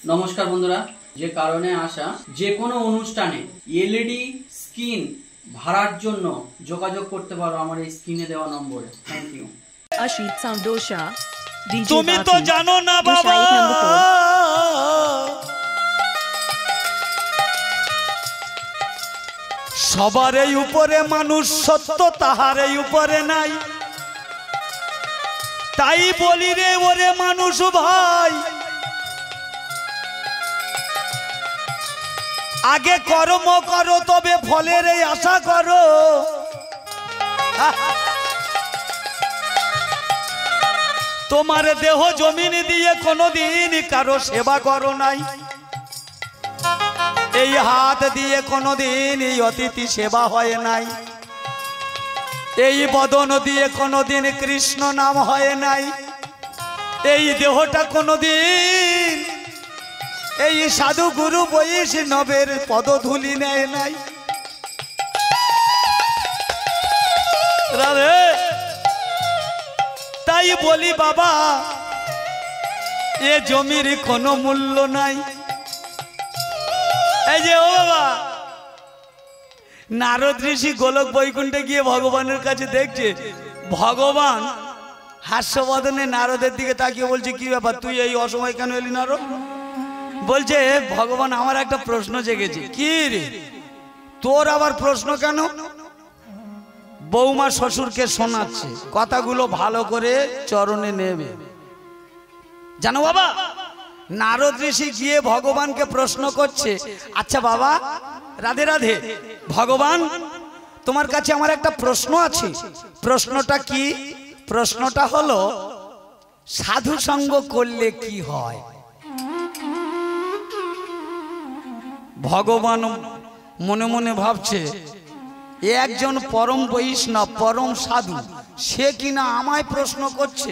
নমস্কার বন্ধুরা, যে কারণে আসা যে কোনো অনুষ্ঠানে এলইডি স্ক্রিন ভাড়ার জন্য যোগাযোগ করতে পারো আমার এই স্ক্রিনে দেওয়া নম্বরে। Thank you. Ashit Soundosha, DJ তুমি তো Baki, জানো না বাবা, Rishayat number 4. সবার এই উপরে মানুষ সত্য, তাহার এই উপরে নাই। তাই বলি রে ওরে মানুষ ভাই, আগে কর্ম করো তবে ফলের এই আশা করো। তোমার দেহ জমিন দিয়ে কোনোদিন কারো সেবা করো নাই, এই হাত দিয়ে কোনোদিন এই অতিথি সেবা হয় নাই, এই বদন দিয়ে কোনোদিন কৃষ্ণ নাম হয় নাই, এই দেহটা কোনোদিন এই সাধু গুরু বৈষ্ণবের পদধূলি নেয় নাই। রাধে, তাই বলি বাবা, এ জমির কোনো মূল্য নাই। এই যে ও বাবা, নারদ ঋষি গোলক বৈকুণ্ঠে গিয়ে ভগবানের কাছে দেখছে, ভগবান হাস্যবদনে নারদের দিকে তাকিয়ে বলছে, কি ব্যাপার তুই এই অসময় কেন এলি নারদ? বলছে, ভগবান আমার একটা প্রশ্ন জেগেছে। কি রে তোর আবার প্রশ্ন কেন? বৌমা শ্বশুরকে শোনাচ্ছে, কথাগুলো ভালো করে চরণে নেবে। জানো বাবা, নারদ ঋষি গিয়ে ভগবানকে প্রশ্ন করছে, আচ্ছা বাবা, রাধে রাধে, ভগবান তোমার কাছে আমার একটা প্রশ্ন আছে। প্রশ্নটা কি? প্রশ্নটা হলো, সাধু সঙ্গ করলে কি হয়? ভগবান মনে মনে ভাবছে, এ একজন পরম বৈষ্ণব, পরম সাধু, সে কিনা আমায় প্রশ্ন করছে।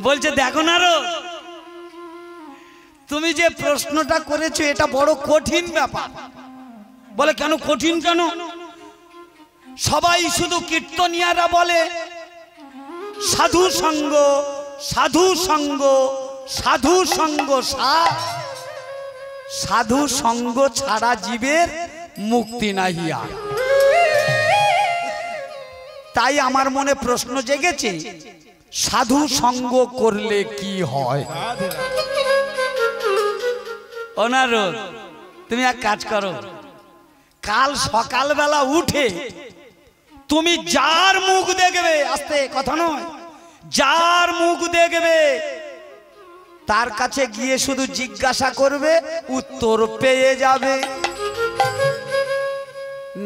বলছে, দেখো নারদ, তুমি যে প্রশ্নটা করেছো এটা বড় কঠিন ব্যাপার। বলে, কেন কঠিন কেন? সবাই শুধু কীর্তনিয়ারা বলে সাধু সঙ্গ, সাধু সঙ্গ, সাধু সঙ্গ, সাধু সঙ্গ ছাড়া জীবের মুক্তি নাহি আর। তাই আমার মনে প্রশ্ন জেগেছে, সাধু সঙ্গ করলে কি হয়? ও নারদ, তুমি এক কাজ করো, কাল সকালবেলা উঠে তুমি যার মুখ দেখবে, আস্তে কথা নয়, যার মুখ দেখবে তার কাছে গিয়ে শুধু জিজ্ঞাসা করবে, উত্তর পেয়ে যাবে।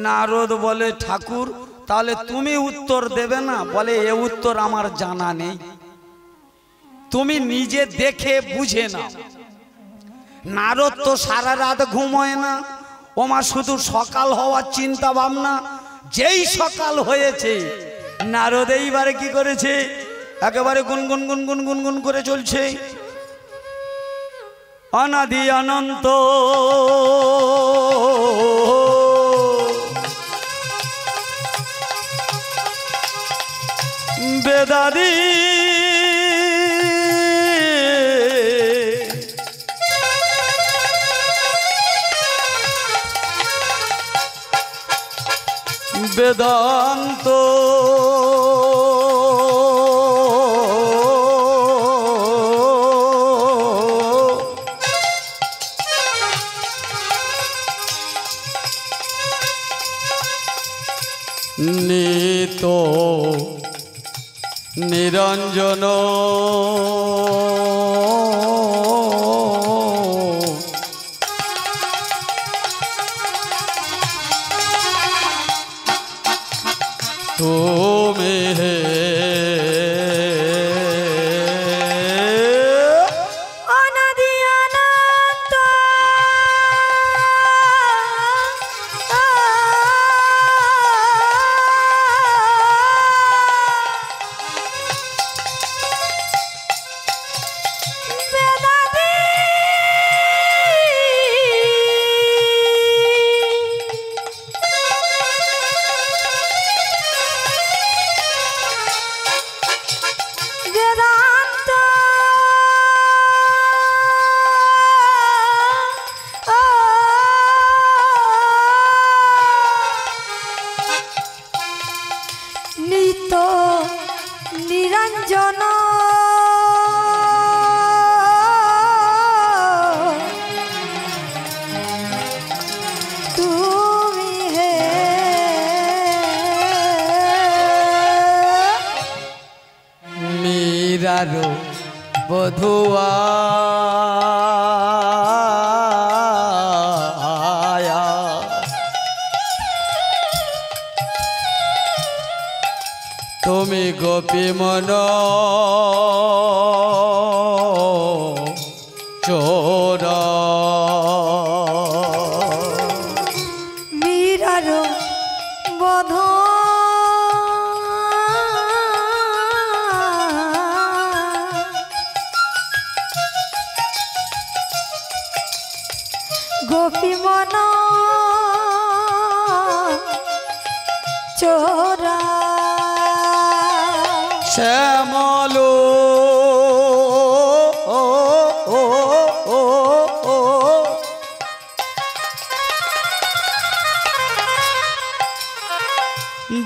নারদ বলে, ঠাকুর তাহলে তুমি উত্তর দেবে না? বলে, এ উত্তর আমার জানা নেই, তুমি নিজে দেখে বুঝে না। নারদ তো সারা রাত ঘুমোয় না, ওমা শুধু সকাল হওয়ার চিন্তা ভাবনা। যেই সকাল হয়েছে, নারদ এইবারে কি করেছে, একেবারে গুনগুন গুনগুন গুনগুন করে চলছে, অনাদি অনন্ত বেদাদি বেদান্ত নিত নিরঞ্জন তুমি অনাদি অনন্ত গোপী মন চোরা মীরার বধ গোপী মন চোরা শ্যামল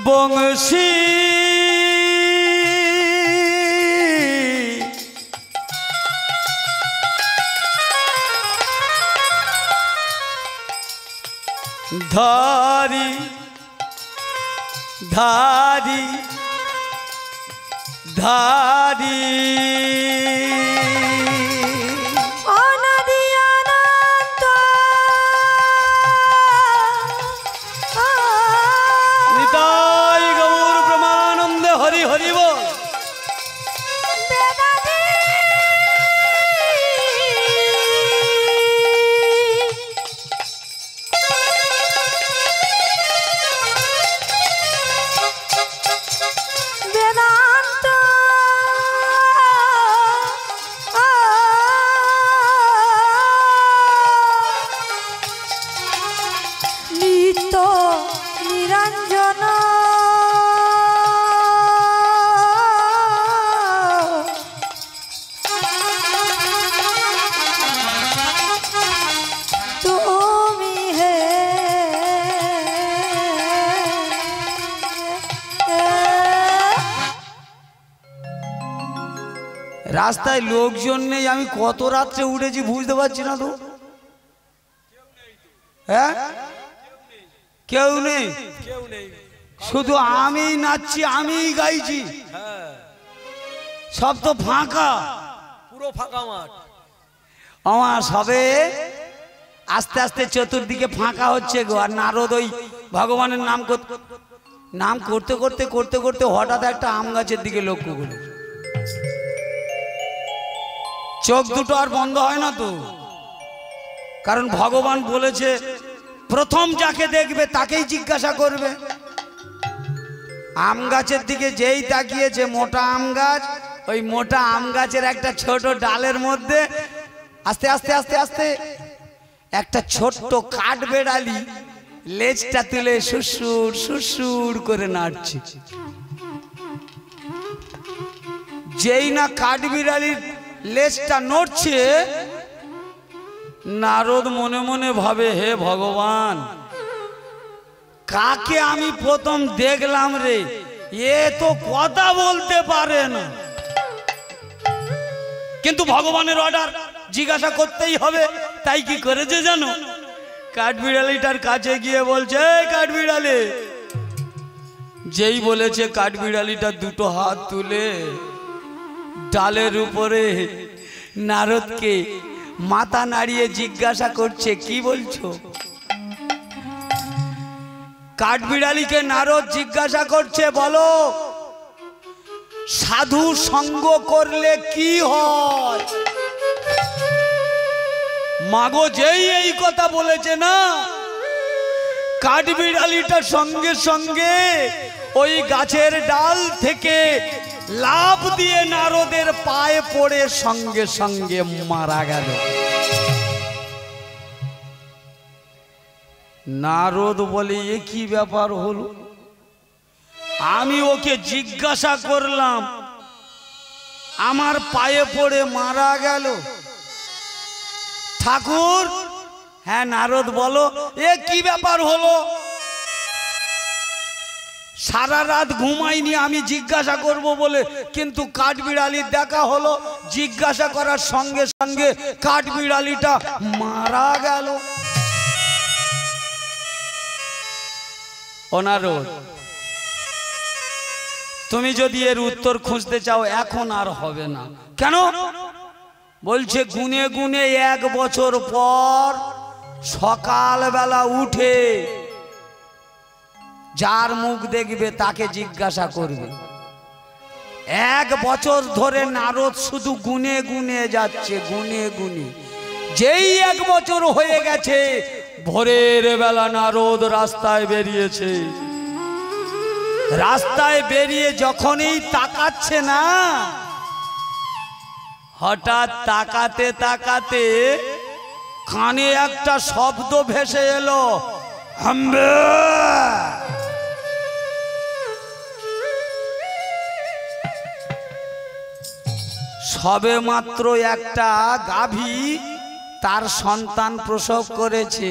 বংশী ধারি ধারি ধারি অনাদি অনন্ত নিতাই গৌর ব্রহ্মানন্দে হরি হরি বল। বেদাদি বেদান্ত নিত্য নিরঞ্জন তুমি হে রাস্তায় লোকজন নেই, আমি কত রাত্রে উঠেছি বুঝতে পারছি না তো। হ্যাঁ, কেউ নেই, শুধু আমি নাচছি, আমি গাইছি, সব তো ফাঁকা, পুরো ফাঁকা মাঠ। আমার সবে আস্তে আস্তে চতুর্দিকে ফাঁকা হচ্ছে গো। আর নারদ ওই ভগবানের নাম করতে করতে করতে করতে হঠাৎ একটা আম গাছের দিকে লক্ষ্য করল। চোখ দুটো আর বন্ধ হয় না তো, কারণ ভগবান বলেছে প্রথম যাকে দেখবে তাকেই জিজ্ঞাসা করবে। আম গাছের দিকে যেই তাকিয়েছে, মোটা আম গাছ, ওই মোটা আম গাছের একটা ছোট ডালের মধ্যে আস্তে আস্তে আস্তে আস্তে একটা ছোট্ট কাঠ বেড়ালি লেজটা তুলে সুসুর সুসুর করে নাড়ছে। যেই না কাঠ বিড়ালির লেজটা নড়ছে, নারদ মনে মনে ভাবে, হে ভগবান, কাকে আমি প্রথম দেখলাম রে, এ তো কথা বলতে পারে না, কিন্তু ভগবানের অর্ডার, জিজ্ঞাসা করতেই হবে। তাই কি করেছে জানো, কাঠবিড়ালিটার কাছে গিয়ে বলছে, এই কাঠবিড়ালি। যেই বলেছে, কাঠবিড়ালিটা দুটো হাত তুলে ডালের উপরে নারদকে মাথা নাড়িয়ে জিজ্ঞাসা করছে, কি বলছো? কাঠবিড়ালিকে নারদ জিজ্ঞাসা করছে, বলো সাধু সঙ্গ করলে কি হয়? মাগো যেই এই কথা বলেছে না, কাঠবিড়ালিটা সঙ্গে সঙ্গে ওই গাছের ডাল থেকে লাফ দিয়ে নারদের পায়ে পড়ে সঙ্গে সঙ্গে মারা গেল। নারদ বলে, এ কি ব্যাপার হলো? আমি ওকে জিজ্ঞাসা করলাম, আমার পায়ে পড়ে মারা গেল। ঠাকুর, হ্যাঁ নারদ বলো, এ কি ব্যাপার হলো? সারা রাত ঘুমাইনি আমি জিজ্ঞাসা করব বলে, কিন্তু কাঠবিড়ালির দেখা হলো, জিজ্ঞাসা করার সঙ্গে সঙ্গে কাঠবিড়ালিটা মারা গেল। ও নারদ, তুমি যদি এর উত্তর খুঁজতে চাও এখন আর হবে না। কেন? বলছে গুনে গুনে 1 বছর পর সকালবেলা উঠে যার মুখ দেখবে তাকে জিজ্ঞাসা করবে। 1 বছর ধরে নারদ শুধু গুনে গুনে যাচ্ছে, গুনে গুনে। যেই 1 বছর হয়ে গেছে, ভোরের বেলা নারদ রাস্তায় বেরিয়েছে। রাস্তায় বেরিয়ে যখনই তাকাচ্ছে না, হঠাৎ তাকাতে তাকাতে কানে একটা শব্দ ভেসে এলো, হাম্বে। সবে মাত্র একটা গাভী তার সন্তান প্রসব করেছে।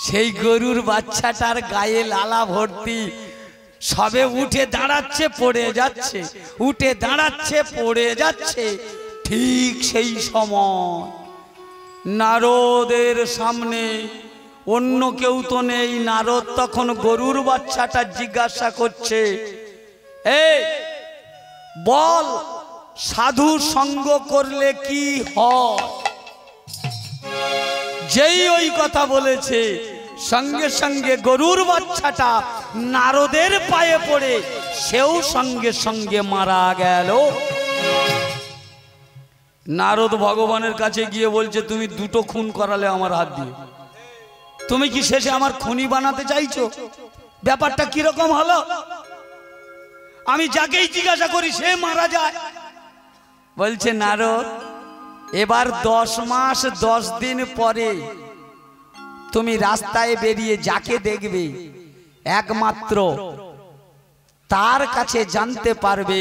সেই গরুর বাচ্চাটার গায়ে লালা ভর্তি, সবে উঠে দাঁড়াচ্ছে পড়ে যাচ্ছে, উঠে দাঁড়াচ্ছে পড়ে যাচ্ছে। ঠিক সেই সময় নারদের সামনে অন্য কেউ তো নেই। নারদ তখন গরুর বাচ্চাটা জিজ্ঞাসা করছে, এই বল, সাধু সঙ্গ করলে কি হয়? যেই ওই কথা বলেছে, সঙ্গে সঙ্গে গরুর বাচ্চাটা নারদের পায়ে পড়ে সেও সঙ্গে সঙ্গে মারা গেল। নারদ ভগবানের কাছে গিয়ে বলছে, তুমি 2টো খুন করালে আমার হাত দিয়ে, তুমি কি শেষে আমার খুনি বানাতে চাইছো? ব্যাপারটা কিরকম হলো? আমি যাকেই জিজ্ঞাসা করি সে মারা যায়। বলছে, নারদ, এবার 10 মাস 10 দিন পরে তুমি রাস্তায় বেরিয়ে যাকে দেখবে, একমাত্র তার কাছে জানতে পারবে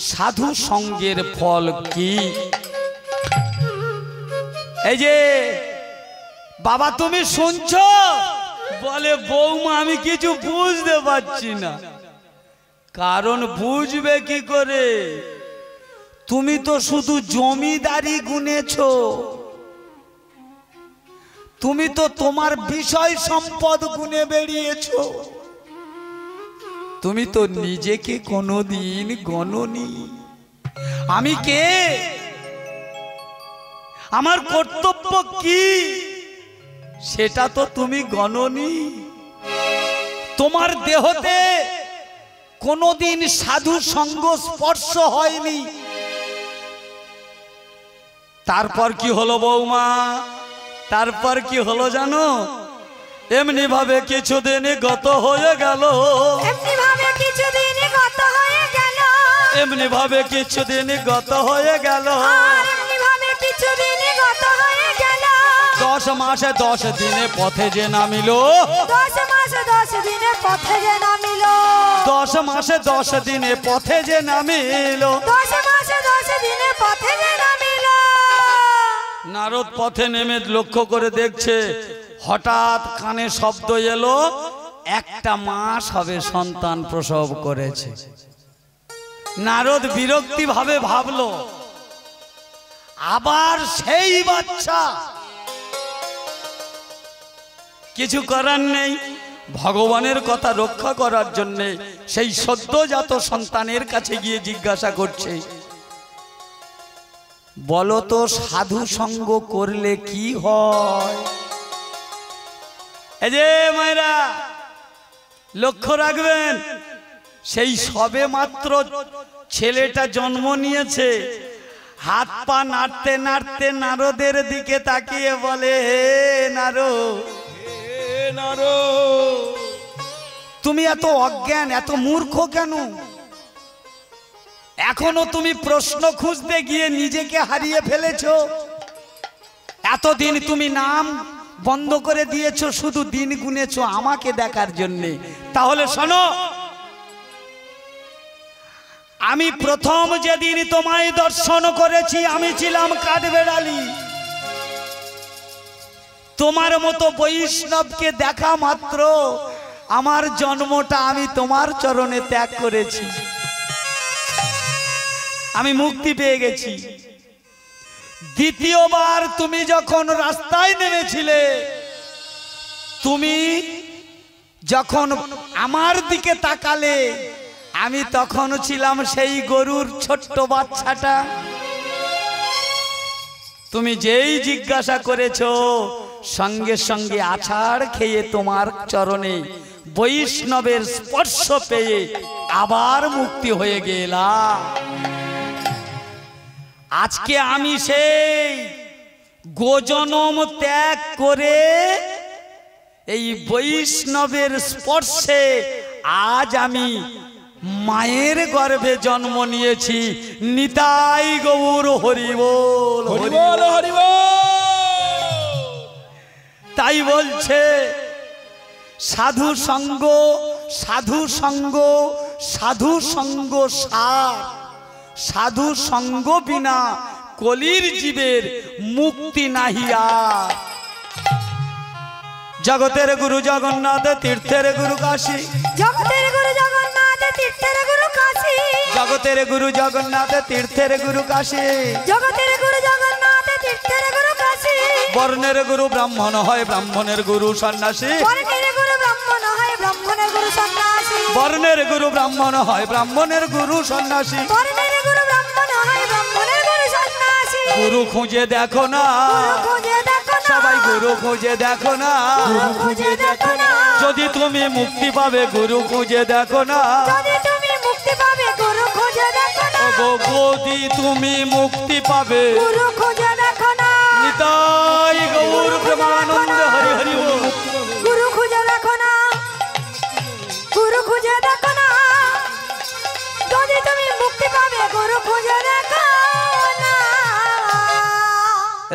সাধু সঙ্গের ফল কি। এই যে বাবা, তুমি শুনছো? বলে, বৌমা আমি কিছু বুঝতে পারছি না। কারণ বুঝবে কি করে? তুমি তো শুধু জমিদারি গুনেছো, তুমি তো তোমার বিষয় সম্পদ গুনে বেরিয়েছো, তুমি তো নিজেকে কোনোদিন গণনি। আমি কে, আমার কর্তব্য কি, সেটা তো তুমি গণনি। তোমার দেহতে কোনোদিন সাধু সঙ্গ স্পর্শ হয়নি। তারপর কি হলো বৌমা? তারপর কি হলো জানো? এমনি ভাবে কিছুদিন গত হয়ে গেল, এমনি ভাবে কিছুদিন গত হয়ে গেল, এমনি ভাবে কিছুদিন গত হয়ে গেল, আর এমনি ভাবে কিছুদিন গত হয়ে গেল। 10 মাসে 10 দিনে পথে যে নামিল, 10 মাস 10 দিনে পথে যে নামিল, 10 মাসে 10 দিনে পথে যে নামিল। 10 মাস 10 দিনে পথে যে নামিল। নারদ পথে নেমে লক্ষ্য করে দেখছে, হঠাৎ কানে শব্দ এলো, 1টা মাস হবে সন্তান প্রসব করেছে। নারদ বিরক্তি ভাবে ভাবলো, আবার সেই বাচ্চা। কিছু করার নেই, ভগবানের কথা রক্ষা করার জন্য সেই সদ্যজাত সন্তানের কাছে গিয়ে জিজ্ঞাসা করছে, বলো তো সাধু সঙ্গ করলে কি হয়? এই যে মায়েরা লক্ষ্য রাখবেন, সেই সবে মাত্র ছেলেটা জন্ম নিয়েছে, হাত পা নাড়তে নাড়তে নারদের দিকে তাকিয়ে বলে, হে নারদ, তুমি এত অজ্ঞান, এত মূর্খ কেন? এখনো তুমি প্রশ্ন খুঁজতে গিয়ে নিজেকে হারিয়ে ফেলেছো। এতদিন তুমি নাম বন্ধ করে দিয়েছো, শুধু দিন গুনেছো আমাকে দেখার জন্য। তাহলে শোনো, আমি প্রথম যেদিন তোমায় দর্শন করেছি আমি ছিলাম কাঠবেড়ালি। তোমার মতো বৈষ্ণবকে দেখা মাত্র আমার জন্মটা আমি তোমার চরণে ত্যাগ করেছি, আমি মুক্তি পেয়ে গেছি। দ্বিতীয়বার তুমি যখন রাস্তায় নেমেছিলে, তুমি যখন আমার দিকে তাকালে, আমি তখন ছিলাম সেই গরুর ছোট্ট বাচ্চাটা। তুমি যেই জিজ্ঞাসা করেছো, সঙ্গে সঙ্গে আছাড় খেয়ে তোমার চরণে বৈষ্ণবের স্পর্শ পেয়ে আবার মুক্তি হয়ে গেলাম। আজকে আমি সেই গোজনম ত্যাগ করে এই বৈষ্ণবের স্পর্শে আজ আমি মায়ের গর্ভে জন্ম নিয়েছি। নিতাই গৌর হরি বল, হরি বল, হরি বল। তাই বলছে সাধু সঙ্গ, সাধু সঙ্গ, সাধু সঙ্গ সার, সাধু সঙ্গ বিনা কলির জীবের মুক্তি নাহি আর। জগতের গুরু জগন্নাথ তীর্থের গুরু কাশী, জগতের গুরু জগন্নাথ তীর্থের গুরু কাশী, জগতের গুরু জগন্নাথ তীর্থের গুরু কাশী, জগতের গুরু জগন্নাথ তীর্থের গুরু কাশী। বর্ণের গুরু ব্রাহ্মণ হয়, ব্রাহ্মণের গুরু সন্ন্যাসী, বর্ণের গুরু ব্রাহ্মণ হয়, ব্রাহ্মণের গুরু সন্ন্যাসী, বর্ণের গুরু ব্রাহ্মণ হয়, ব্রাহ্মণের গুরু সন্ন্যাসী, বর্ণের গুরু ব্রাহ্মণ হয়, ব্রাহ্মণের গুরু সন্ন্যাসী। গুরু খুঁজে দেখো না, গুরু খুঁজে দেখো না, সবাই গুরু খুঁজে দেখো না, গুরু খুঁজে দেখো না। যদি তুমি মুক্তি পাবে গুরু খুঁজে দেখো না, যদি তুমি মুক্তি পাবে গুরু খুঁজে দেখো না, ওগো যদি তুমি মুক্তি পাবে। গুরু খুঁজে দেখো না, নিতাই গৌর প্রেমানন্দ হরি হরি বল। গুরু খুঁজে দেখো না, গুরু খুঁজে দেখো না, যদি তুমি মুক্তি পাবে গুরু খুঁজে দেখো না।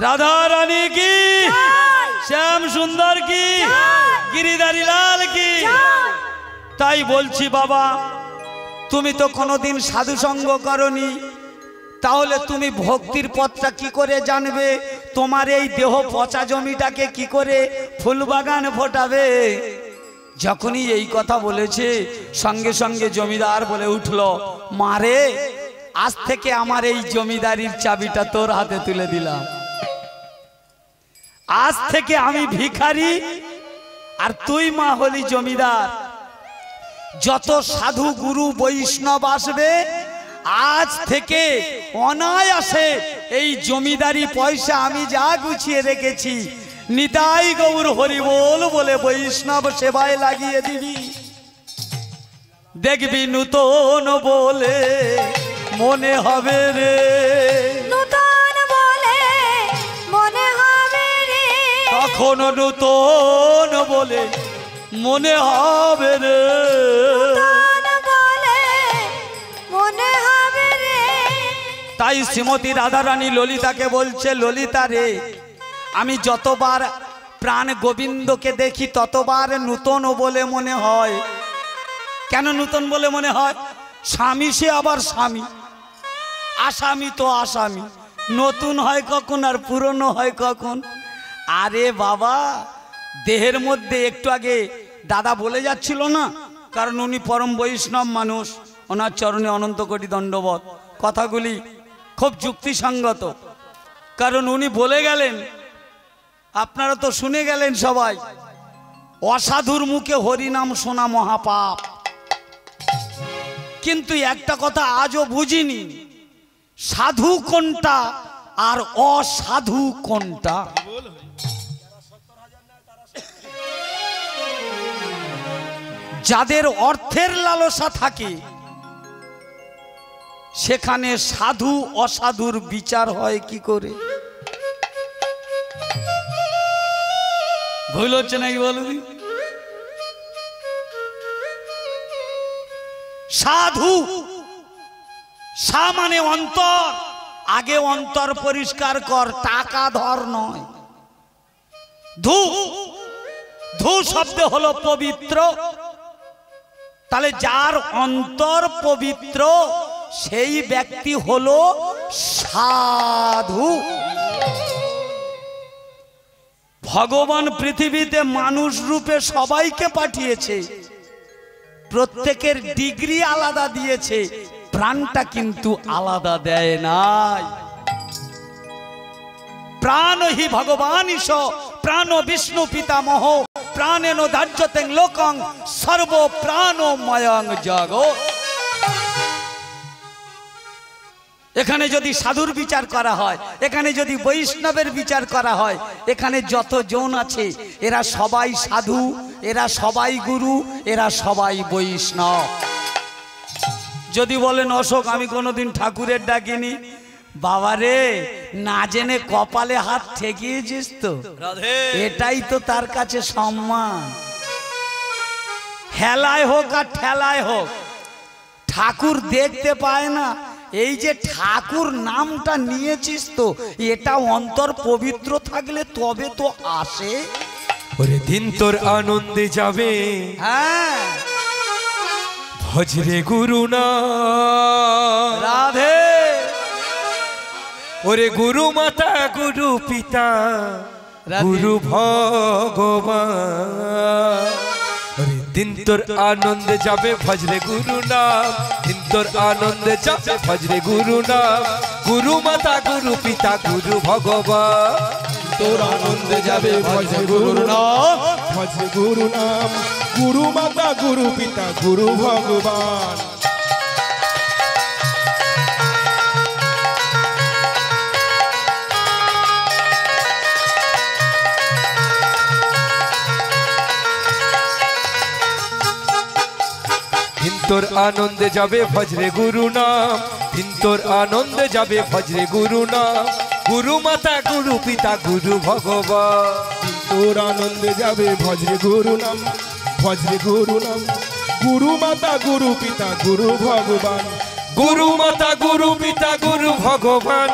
রাধা রানী কি, শ্যাম সুন্দর কি, গিরিধারী লাল কি। তাই বলছি বাবা, তুমি তো কোনোদিন সাধু সঙ্গ করনি, তাহলে তুমি ভক্তির পথটা কি করে জানবে? তোমার এই দেহ পচা জমিটাকে কি করে ফুলবাগান ফোটাবে? যখনই এই কথা বলেছে সঙ্গে সঙ্গে জমিদার বলে উঠল, মারে আজ থেকে আমার এই জমিদারির চাবিটা তোর হাতে তুলে দিলাম। আজ থেকে আমি ভিখারি আর তুই মা হলি জমিদার। যত সাধু গুরু বৈষ্ণব আসবে আজ থেকে অনায়াসে এই জমিদারি পয়সা আমি যা গুছিয়ে রেখেছি নিতাই গৌর হরি বল বলে বৈষ্ণব সেবায় লাগিয়ে দিবি। দেখবি নূতন বলে মনে হবে রে, নূতন বলে মনে হবে রে, তখন নূতন বলে মনে হবে রে, নূতন বলে মনে হবে রে। তাই শ্রীমতী রাধারানী ললিতাকে বলছে, ললিতা রে আমি যতবার প্রাণ গোবিন্দকে দেখি ততবার নূতন বলে মনে হয়। কেন নূতন বলে মনে হয়? স্বামী সে আবার স্বামী, আসামি তো আসামি, নতুন হয় কখন আর পুরনো হয় কখন? আরে বাবা, দেহের মধ্যে একটু আগে দাদা বলে যাচ্ছিল না, কারণ উনি পরম বৈষ্ণব মানুষ, ওনার চরণে অনন্ত কোটি দণ্ডবত। কথাগুলি খুব যুক্তিসঙ্গত, কারণ উনি বলে গেলেন, আপনারা তো শুনে গেলেন সবাই, অসাধুর মুখে হরিনাম শোনা মহাপাপ। কিন্তু একটা কথা আজও বুঝিনি, সাধু কোনটা আর অসাধু কোনটা। যাদের অর্থের লালসা থাকে সেখানে সাধু অসাধুর বিচার হয় কি করে? ভুল হচ্ছে নাকি বলুন? সাধু, সা মানে অন্তর, আগে অন্তর পরিষ্কার কর, টাকা ধর নয়। ধু, ধু শব্দ হলো পবিত্র, তাহলে যার অন্তর পবিত্র সেই ব্যক্তি হলো সাধু। ভগবান পৃথিবীতে মানুষ রূপে সবাইকে পাঠিয়েছে, প্রত্যেকের ডিগ্রি আলাদা দিয়েছে, প্রাণটা কিন্তু আলাদা দেয় নাই। প্রাণ হি ভগবান ঈশ প্রাণ বিষ্ণু পিতামহ প্রাণেন ধার্যতেং লোকং সর্ব প্রাণময়ং জগৎ। এখানে যদি সাধুর বিচার করা হয়, এখানে যদি বৈষ্ণবের বিচার করা হয়, এখানে যত জন আছে এরা সবাই সাধু এরা সবাই গুরু, এরা সবাই বৈষ্ণব। যদি বলেন অশোক আমি কোনোদিন ঠাকুরের ডাকিনি, বাবা রে না জেনে কপালে হাত ঠেকিয়েছিস তো, রাধে এটাই তো তার কাছে সম্মান। হেলায় হোক আর ঠেলায় হোক, ঠাকুর দেখতে পায় না, এই যে ঠাকুর নামটা নিয়েছিস তো এটা অন্তর পবিত্র থাকলে তবে তো আসে। ওরে দিন তোর আনন্দে যাবে, হ্যাঁ ভজরে গুরু না রাধে। ওরে গুরু মাতা গুরু পিতা রাধে। গুরু ভগবান, ওরে দিন তোর আনন্দে যাবে ভজরে গুরু নাম, দিন তোর আনন্দে যাবে ভজরে গুরু নাম, গুরু মাতা গুরু পিতা গুরু ভগবান, তোর আনন্দে যাবে ভজে গুরু নাম, ভজে গুরু নাম, গুরু মাতা গুরু পিতা গুরু ভগবান। দিন তোর আনন্দে যাবে ভজরে গুরু নাম, দিন তোর আনন্দে যাবে ভজরে গুরু নাম, গুরু মাতা গুরু পিতা গুরু ভগবান, তোর আনন্দে যাবে ভজরে গুরু নাম, ভজরে গুরু নাম, গুরু মাতা গুরু পিতা গুরু ভগবান। গুরু মাতা গুরু পিতা গুরু ভগবান,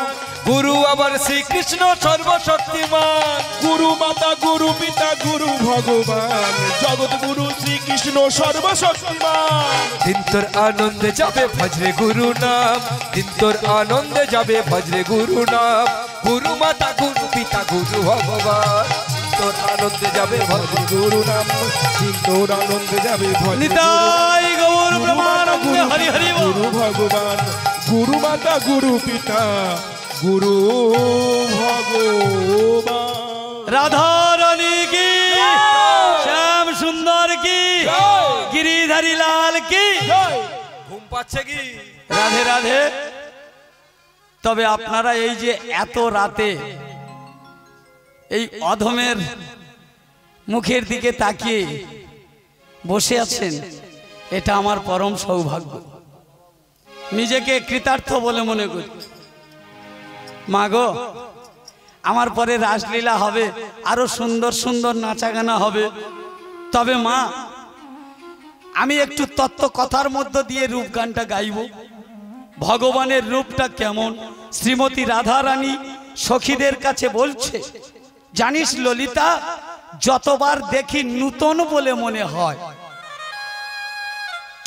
গুরু আবার শ্রীকৃষ্ণ সর্বশক্তিমান, গুরু মাতা গুরু পিতা গুরু ভগবান, জগৎ গুরু শ্রীকৃষ্ণ সর্বশক্তিমান। দিন তোর আনন্দে যাবে ভজরে গুরু নাম, দিন তোর আনন্দে যাবে ভজরে গুরু নাম, গুরু মাতা গুরু পিতা গুরু ভগবান, তোর আনন্দে যাবে ভজরে গুরু নাম, দিন তোর আনন্দে যাবে ভজরে নিতাই গৌর ব্রহ্মানন্দে হরি হরি বল। গুরু ভগবান, গুরু মাতা গুরু পিতা গুরু ভগবান। রাধা রানী কি, শ্যাম সুন্দর কি, গিরিধারী লাল কি। ঘুম পাচ্ছে কি? রাধে রাধে। তবে আপনারা এই যে এত রাতে এই অধমের মুখের দিকে তাকিয়ে বসে আছেন, এটা আমার পরম সৌভাগ্য। নিজেকে কৃতার্থ বলে মনে করি। মা গো, আমার পরে রাসলীলা হবে, আরো সুন্দর সুন্দর নাচা গানা হবে, তবে মা আমি একটু তত্ত্ব কথার মধ্য দিয়ে রূপ গানটা গাইব। ভগবানের রূপটা কেমন শ্রীমতী রাধা রানী সখীদের কাছে বলছে, জানিস ললিতা, যতবার দেখি নূতন বলে মনে হয়।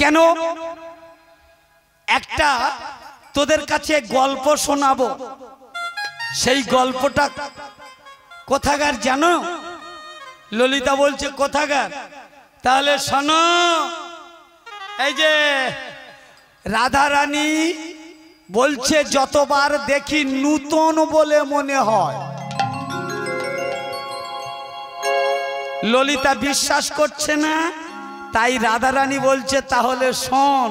কেন? একটা তোদের কাছে গল্প শোনাবো, সেই গল্পটা কোথাকার জানো? ললিতা বলছে কোথাকার? তাহলে শোনো। এই যে রাধা রানী বলছে যতবার দেখি নূতন বলে মনে হয়। ললিতা বিশ্বাস করছে না, তাই রাধা রানী বলছে তাহলে শোন,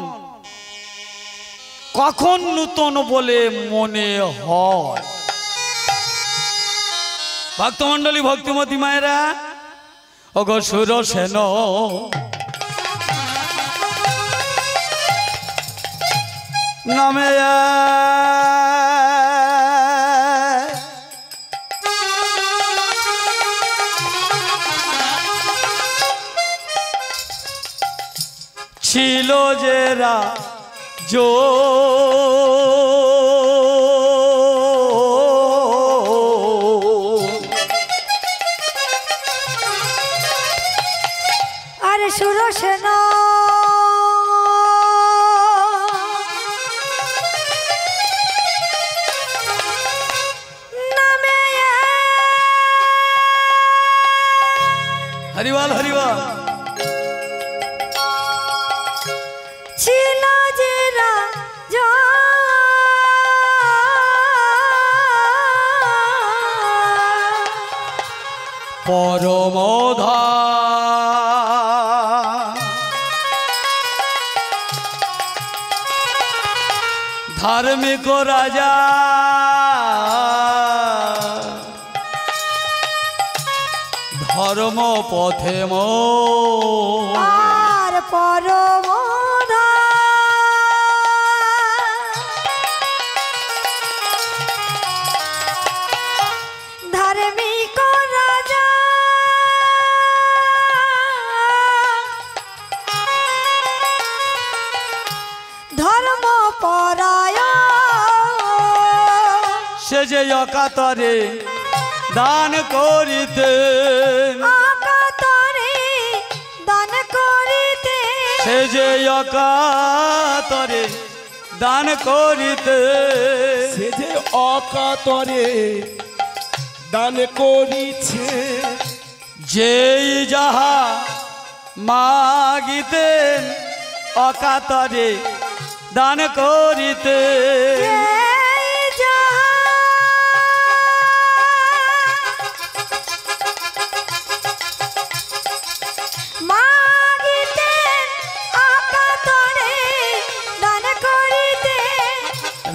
কখন নূতন বলে মনে হয়। ভক্তমণ্ডলী, ভক্তিমতী মায়েরা, ওগো সুর সেন নামে ছিল যে রাজো আরে সুরসেন নামে হরিবল হরিবল। ছিল যে রাজা পরমধা ধার্মিক রাজা ধর্ম পথে আর পরম ধার্মিক রাজা ধর্ম পরায়ণ সে যে অকাতরে দান করিতে অকাতরে দান করিতে সে যে অকাতরে দান করিতে সে যে অকাতরে দান করিছে যেই যাহা মাগিতেন অকাতরে দান করিতে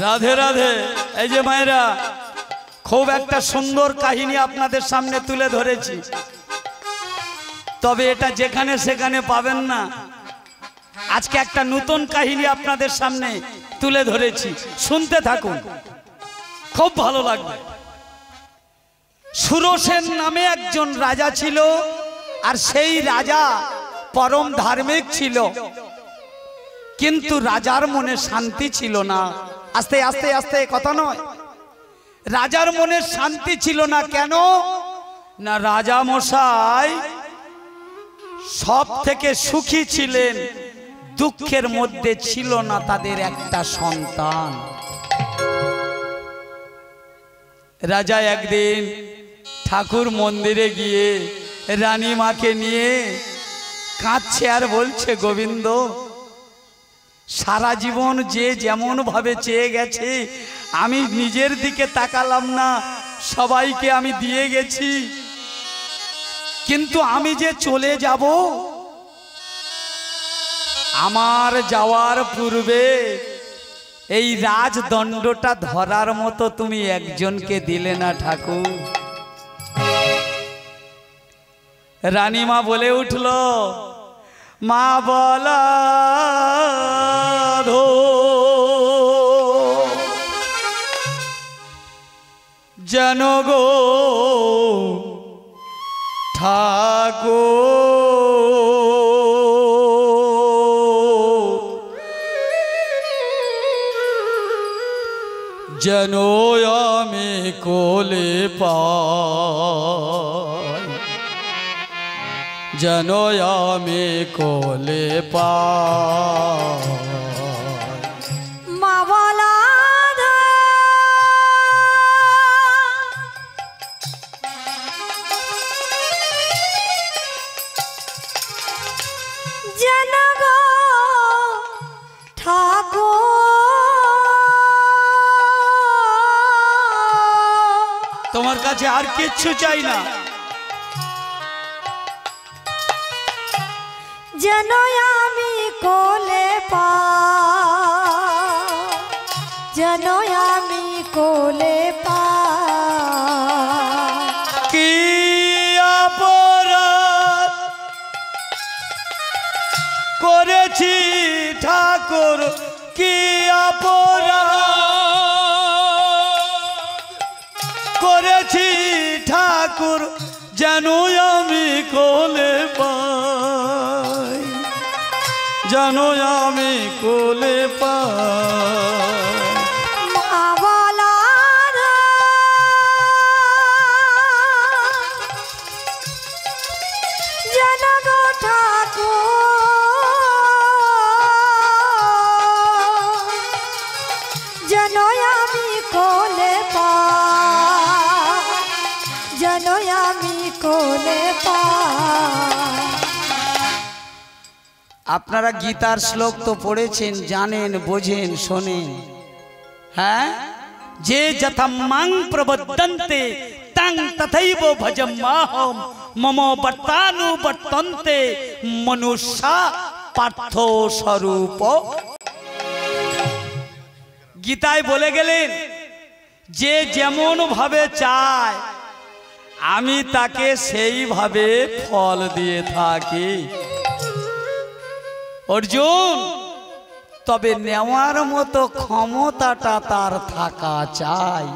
রাধে রাধে। এই যে মায়েরা, খুব একটা সুন্দর কাহিনী আপনাদের সামনে তুলে ধরেছি, তবে এটা যেখানে সেখানে পাবেন না। আজকে একটা নতুন কাহিনী আপনাদের সামনে তুলে ধরেছি, শুনতে থাকুন, খুব ভালো লাগবে। সুরসেন নামে একজন রাজা ছিল, আর সেই রাজা পরম ধার্মিক ছিল, কিন্তু রাজার মনে শান্তি ছিল না। আস্তে আস্তে আস্তে কথা নয়, রাজার মনে শান্তি ছিল না। কেন না, রাজা মশাই সব থেকে সুখী ছিলেন, দুঃখের মধ্যে ছিল না তাদের একটা সন্তান। রাজা একদিন ঠাকুর মন্দিরে গিয়ে রানী মাকে নিয়ে কাঁদছে আর বলছে, গোবিন্দ, সারা জীবন যে যেমন ভাবে চেয়ে গেছে, আমি নিজের দিকে তাকালাম না, সবাইকে আমি দিয়ে গেছি, কিন্তু আমি যে চলে যাব, আমার যাওয়ার পূর্বে এই রাজদণ্ডটা ধরার মতো তুমি একজনকে দিলে না ঠাকুর। রানীমা বলে উঠল, মা বলা যেন গো ঠাকুর, যেন আমি কোলে পাই, যেন আমি কোলে পাই। মা বলা যেন গো ঠাকুর, তোমার কাছে আর কিচ্ছু চাই না, যেন আমি কোলে পাই, যেন আমি কোলে পাই। কি অপরাধ করেছি ঠাকুর, কি অপরাধ করেছি ঠাকুর, যেন আমি কোলে পাই, যেন আমি কোলে পাই। মা বলা যেন গো ঠাকুর, যেন আমি কোলে পাই, যেন আমি কোলে পাই। আপনারা গীতার শ্লোক তো পড়েছেন, জানেন, বোঝেন, শোনেন। হ্যাঁ, যে যথামাং প্রবদ্ধন্তে তাং তথৈব ভজমাহম মম বর্তানুবর্তন্তে মনুষ্যা পার্থ স্বরূপ। গীতায় বলে গেলেন, যে যেমন ভাবে চায় আমি তাকে সেইভাবে ফল দিয়ে থাকি। অর্জুন, তবে নেওয়ার মতো ক্ষমতাটা তার থাকা চাই।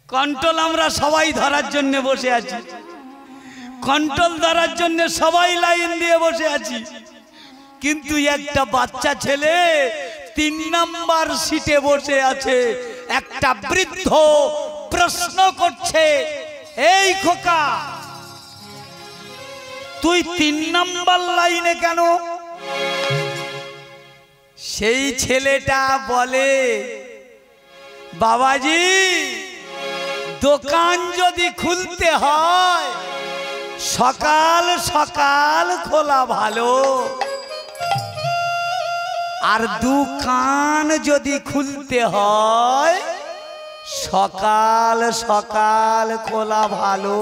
কন্ট্রোল আমরা সবাই ধরার জন্য বসে আছি, কন্ট্রোল ধরার জন্য সবাই লাইন দিয়ে বসে আছি, কিন্তু একটা বাচ্চা ছেলে 3 নাম্বার সিটে বসে আছে। একটা বৃদ্ধ প্রশ্ন করছে, এই খোকা, তুই 3 নাম্বার লাইনে কেন? সেই ছেলেটা বলে, বাবাজি, দোকান যদি খুলতে হয় সকাল সকাল খোলা ভালো, আর দোকান যদি খুলতে হয় সকাল সকাল খোলা ভালো।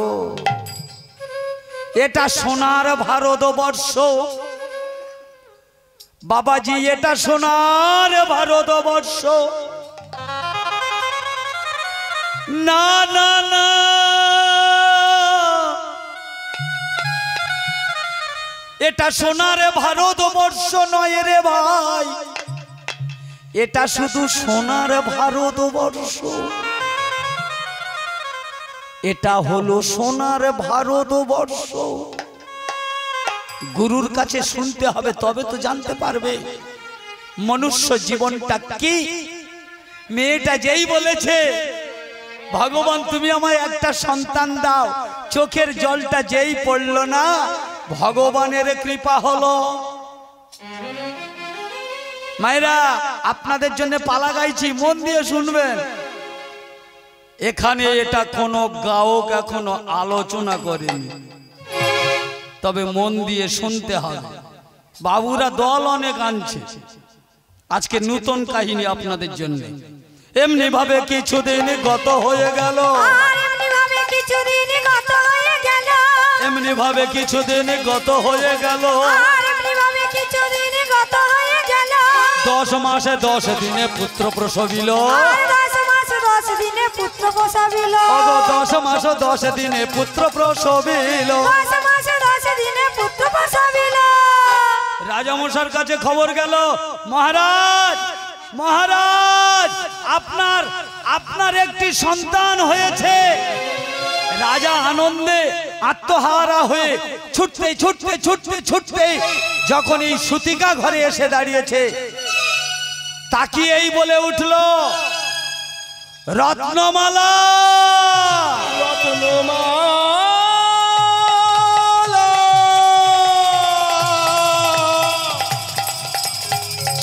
এটা সোনার ভারতবর্ষ বাবাজি, এটা সোনার ভারতবর্ষ। না না না, এটা সোনার ভারতবর্ষ নয় রে ভাই, এটা শুধু সোনার ভারতবর্ষ। এটা হলো সোনার ভারতবর্ষ। গুরুর কাছে শুনতে হবে, তবে তো জানতে পারবে মনুষ্য জীবনটা কি। মেয়েটা যেই বলেছে, ভগবান তুমি আমায় একটা সন্তান দাও, চোখের জলটা যেই পড়ল না, ভগবানের কৃপা হলো। মায়েরা, আপনাদের জন্য পালা গাইছি, মন দিয়ে শুনবেন। এখানে এটা কোনো গায়ক এখনো আলোচনা করেনি, তবে মন দিয়ে শুনতে হবে। বাবুরা দল অনেক আনছে, আজকে নতুন কাহিনী আপনাদের জন্য। এমনি ভাবে কিছুদিন গত হয়ে গেল, এমনি ভাবে কিছুদিন গত হয়ে গেল, এমনি ভাবে কিছুদিন গত হয়ে গেল। এমনি ভাবে কিছুদিন গত হয়ে গেল। 10 মাসে 10 দিনে পুত্র প্রসবিল, 10 মাস 10 দিনে পুত্র প্রসবিল। 10 মাস 10 দিনে পুত্র প্রসবিল। 10 মাস 10 দিনে পুত্র প্রসবিল। রাজামশার কাছে খবর গেল, মহারাজ মহারাজ, আপনার একটি সন্তান হয়েছে। রাজা আনন্দে আত্মহারা হয়ে ছুটতে ছুটতে ছুটতে ছুটতে যখন এই সুতিকা ঘরে এসে দাঁড়িয়েছে, তাকিয়েই বলে উঠল, রত্নমালা রত্নমালা,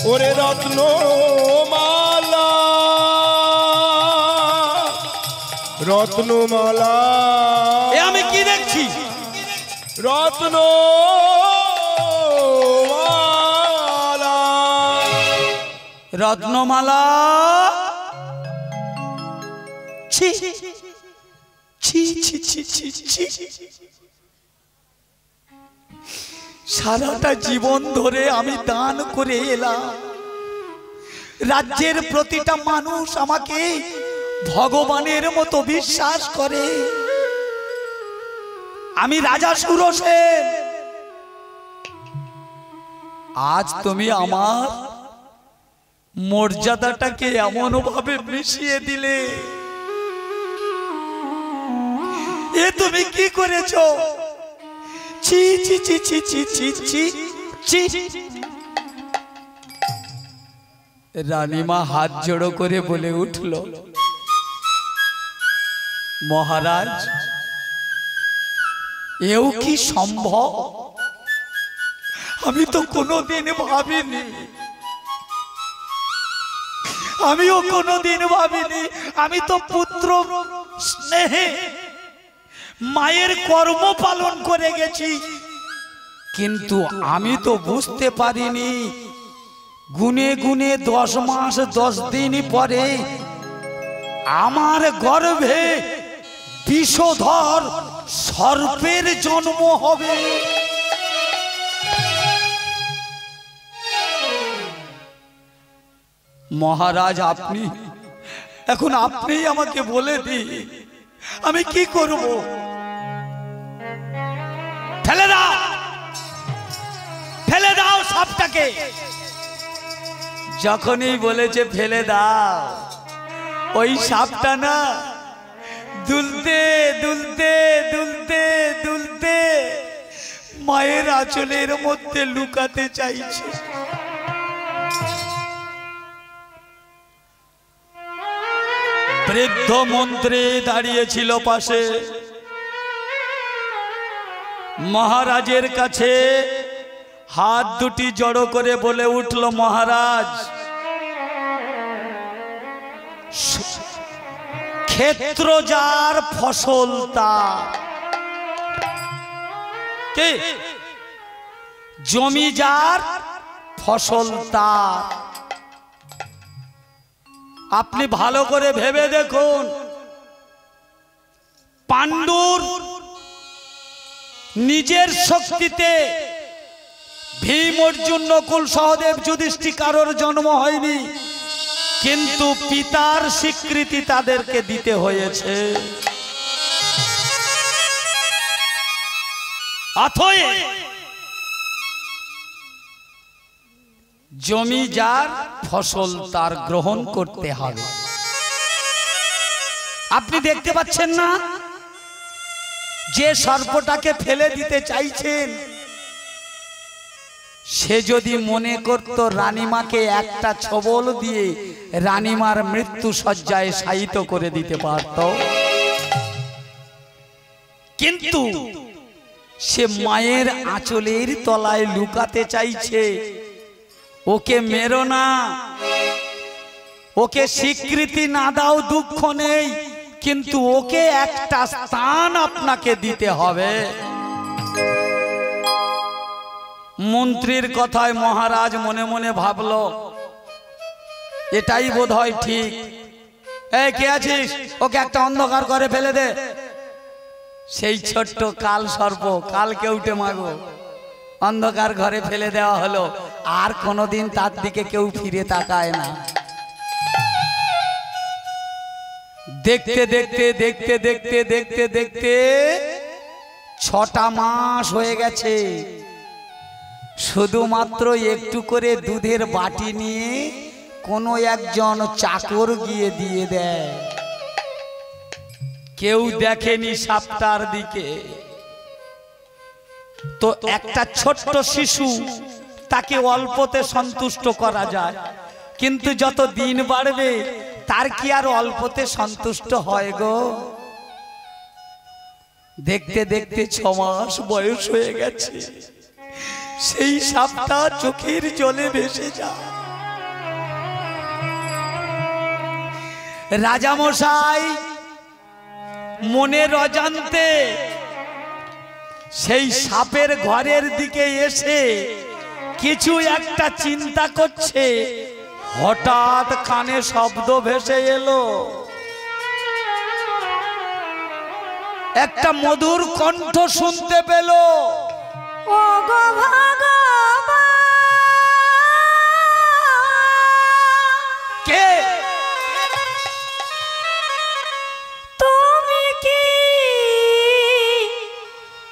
ওরে রত্নমালা, রত্নমালা। এ আমি কি দেখছি? রত্নমালা, রত্নমালা। ছি ছি ছি ছি ছি ছি। সারাটা জীবন ধরে আমি দান করে এলাম, রাজ্যের প্রতিটা মানুষ আমাকে ভগবানের মতো বিশ্বাস করে। আমি রাজা সুরসেন, আজ তুমি আমার মর্যাদাটাকে এমন ভাবে মিশিয়ে দিলে। এ তুমি কি করেছো? ছি ছি ছি ছি ছি ছি ছি ছি। রানীমা হাত জোড়ো করে বলে উঠল, মহারাজ, এও কি সম্ভব? আমি তো কোনোদিন ভাবিনি, আমিও কোনোদিন ভাবিনি। আমি তো পুত্র স্নেহে মায়ের কর্ম পালন করে গেছি, কিন্তু আমি তো বুঝতে পারিনি গুনে গুনে 10 মাস 10 দিন পরে আমার গর্ভে বিষধর সর্পের জন্ম হবে। মহারাজ, আপনি এখন আপনি আমাকে বলে দিন, আমি কি করব? ফেলে দাও, ফেলে দাও সাপটাকে। যখনই বলেছে ফেলে দাও, ওই সাপটা না দুলতে দুলতে দুলতে দুলতে মায়ের আঁচলের মধ্যে লুকাতে চাইছে। বৃদ্ধ মন্ত্রী দাঁড়িয়েছিল পাশে। মহারাজের কাছে হাত দুটি জড়ো করে বলে উঠল, মহারাজ, ক্ষেত্র যার ফসল তার। কে? জমি যার ফসল তার। আপনি ভালো করে ভেবে দেখুন, পাণ্ডুর নিজের শক্তিতে ভীম, অর্জুন, নকুল, সহদেব, যুধিষ্ঠির কারোর জন্ম হয়নি, কিন্তু পিতার স্বীকৃতি তাদেরকে দিতে হয়েছে। অতএব জমি যার ফসল তার গ্রহণ করতে হবে। আপনি দেখতে পাচ্ছেন না যে সর্পটাকে ফেলে দিতে চাইছেন, সে যদি মনে করত রানীমাকে একটা ছবল দিয়ে রানীমার মৃত্যু শয্যায় শায়িত করে দিতে পারত, কিন্তু সে মায়ের আঁচলের তলায় লুকাতে চাইছে। ওকে মেরো না, ওকে স্বীকৃতি না দাও দুঃখ নেই, কিন্তু ওকে একটা স্থান আপনাকে দিতে হবে। মন্ত্রীর কথায় মহারাজ মনে মনে ভাবল, এটাই বোধহয় ঠিক। এই কে আছিস? ওকে একটা অন্ধকার করে ফেলে দে। সেই ছোট্ট কাল সর্প, কালকে উঠে মাগো, অন্ধকার ঘরে ফেলে দেওয়া হলো। আর কোনোদিন তার দিকে কেউ ফিরে তাকায় না। দেখতে দেখতে দেখতে দেখতে দেখতে দেখতে 6টা মাস হয়ে গেছে। শুধুমাত্র একটু করে দুধের বাটি নিয়ে কোনো একজন চাকর গিয়ে দিয়ে দেয়। কেউ দেখেনি সাপটার দিকে। তো একটা ছোট্ট শিশু, তাকে অল্পতে সন্তুষ্ট করা যায়, কিন্তু যত দিন বাড়বে তার কি আর অল্পতে সন্তুষ্ট হয় গো? দেখতে দেখতে 6 মাস বয়স হয়ে গেছে। সেই সাপটা চোখের জলে ভেসে যায়। রাজামশাই মনের অজান্তে সেই সাপের ঘরের দিকে এসে কিছু একটা চিন্তা করছে। হঠাৎ কানে শব্দ ভেসে এলো। একটা মধুর কণ্ঠ শুনতে পেল। ও গো ভগবান, কে? তুমি কি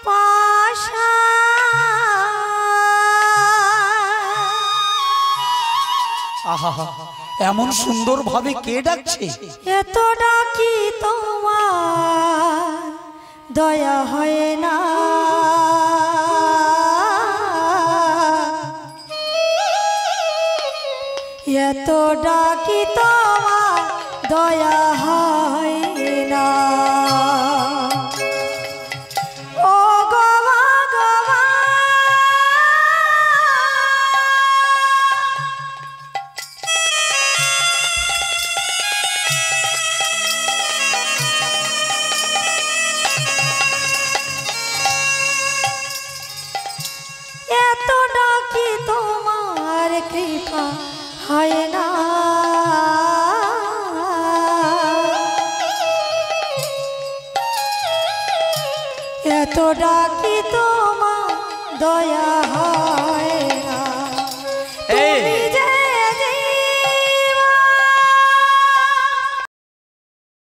পাশা? আহা, এমন সুন্দর ভাবে কে ডাকছে? এত ডাকি তোমার দয়া হয় না? এত ডাকি তোমার দয়া হয় না? ও গো ভগবান, এত ডাকি তোমার কৃপা হয় না? এত ডাকি তোমার দয়া হয়